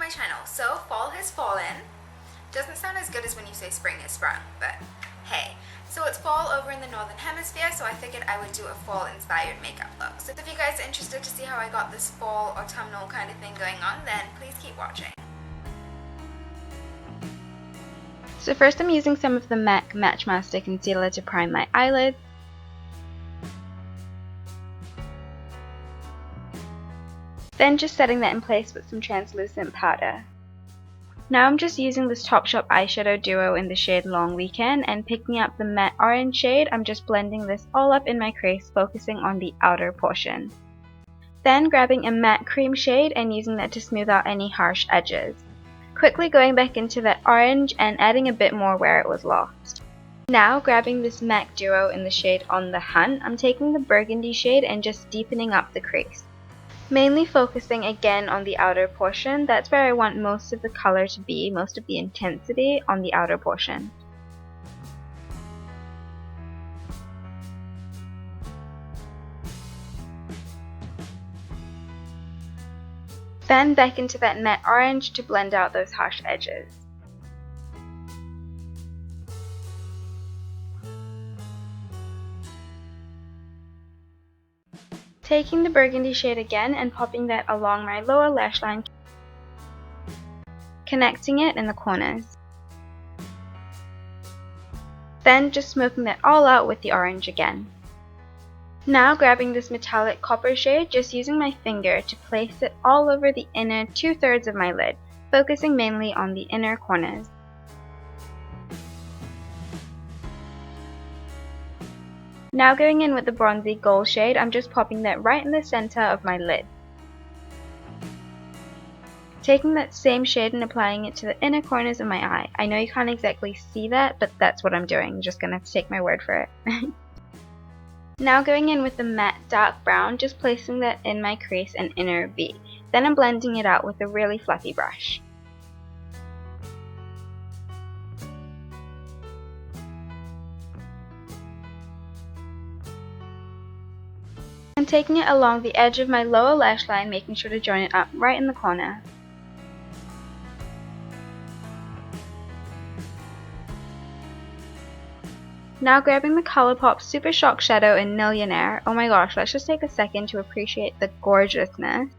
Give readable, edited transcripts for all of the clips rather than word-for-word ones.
my channel. So fall has fallen. Doesn't sound as good as when you say spring has sprung, but hey. So it's fall over in the Northern Hemisphere, so I figured I would do a fall inspired makeup look. So if you guys are interested to see how I got this fall autumnal kind of thing going on, then please keep watching. So first I'm using some of the MAC Matchmaster Concealer to prime my eyelids. Then just setting that in place with some translucent powder. Now I'm just using this Topshop Eyeshadow duo in the shade Long Weekend and picking up the matte orange shade. I'm just blending this all up in my crease, focusing on the outer portion. Then grabbing a matte cream shade and using that to smooth out any harsh edges. Quickly going back into that orange and adding a bit more where it was lost. Now grabbing this MAC duo in the shade On the Hunt, I'm taking the burgundy shade and just deepening up the crease. Mainly focusing again on the outer portion. That's where I want most of the color to be, most of the intensity on the outer portion. Then back into that matte orange to blend out those harsh edges. Taking the burgundy shade again and popping that along my lower lash line, connecting it in the corners. Then just smoking that all out with the orange again. Now grabbing this metallic copper shade, just using my finger to place it all over the inner 2/3 of my lid, focusing mainly on the inner corners. Now going in with the bronzy gold shade, I'm just popping that right in the center of my lid. Taking that same shade and applying it to the inner corners of my eye. I know you can't exactly see that, but that's what I'm doing. You're just going to have to take my word for it. Now going in with the matte dark brown, just placing that in my crease and inner V. Then I'm blending it out with a really fluffy brush. I'm taking it along the edge of my lower lash line, making sure to join it up right in the corner. Now grabbing the Colourpop Supershock shadow in Nillionaire. Oh my gosh, let's just take a second to appreciate the gorgeousness.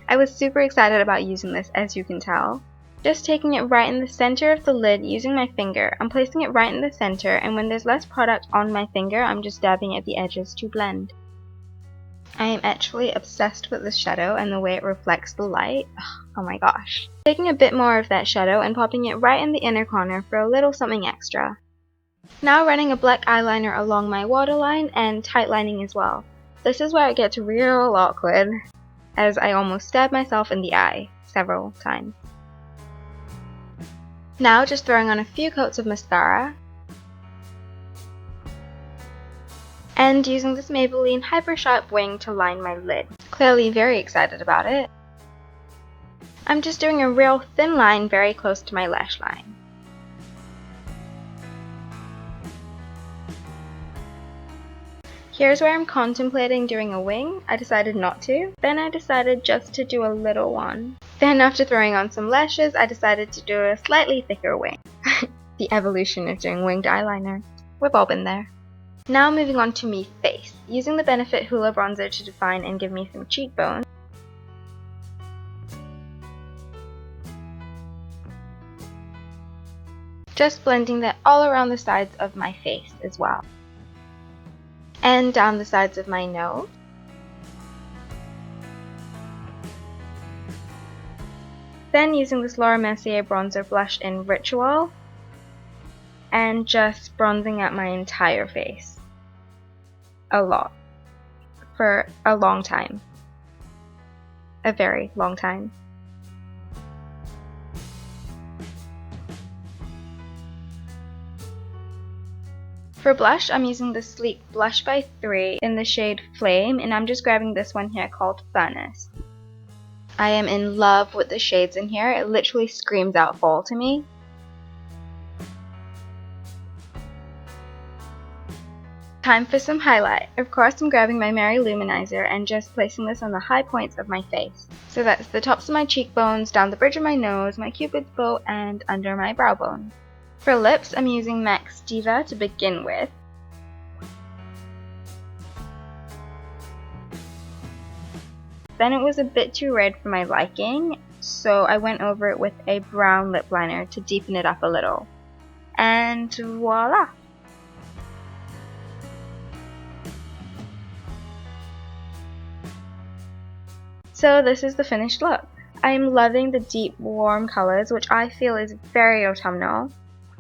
I was super excited about using this, as you can tell. Just taking it right in the center of the lid using my finger. I'm placing it right in the center, and when there's less product on my finger, I'm just dabbing at the edges to blend. I am actually obsessed with this shadow and the way it reflects the light. Oh my gosh. Taking a bit more of that shadow and popping it right in the inner corner for a little something extra. Now running a black eyeliner along my waterline and tightlining as well. This is where it gets real awkward, as I almost stabbed myself in the eye several times. Now just throwing on a few coats of mascara. And using this Maybelline Hypersharp wing to line my lid. Clearly very excited about it. I'm just doing a real thin line very close to my lash line. Here's where I'm contemplating doing a wing. I decided not to. Then I decided just to do a little one. Then after throwing on some lashes, I decided to do a slightly thicker wing. The evolution of doing winged eyeliner. We've all been there. Now moving on to me face, using the Benefit Hoola bronzer to define and give me some cheekbones. Just blending that all around the sides of my face as well. And down the sides of my nose. Then using this Mercier bronzer blush in Ritual. And just bronzing out my entire face. A lot. For a long time. A very long time. For blush, I'm using the Sleek Blush by 3 in the shade Flame, and I'm just grabbing this one here called Furnace. I am in love with the shades in here. It literally screams out fall to me. Time for some highlight. Of course, I'm grabbing my Lou-Manizer and just placing this on the high points of my face. So that's the tops of my cheekbones, down the bridge of my nose, my cupid's bow, and under my brow bone. For lips, I'm using MAC's Diva to begin with. Then it was a bit too red for my liking, so I went over it with a brown lip liner to deepen it up a little. And voila! So this is the finished look. I'm loving the deep warm colors, which I feel is very autumnal.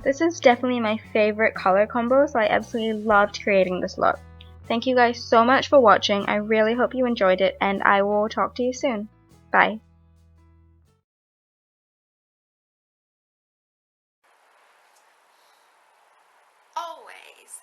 This is definitely my favorite color combo, so I absolutely loved creating this look. Thank you guys so much for watching. I really hope you enjoyed it, and I will talk to you soon. Bye. Always.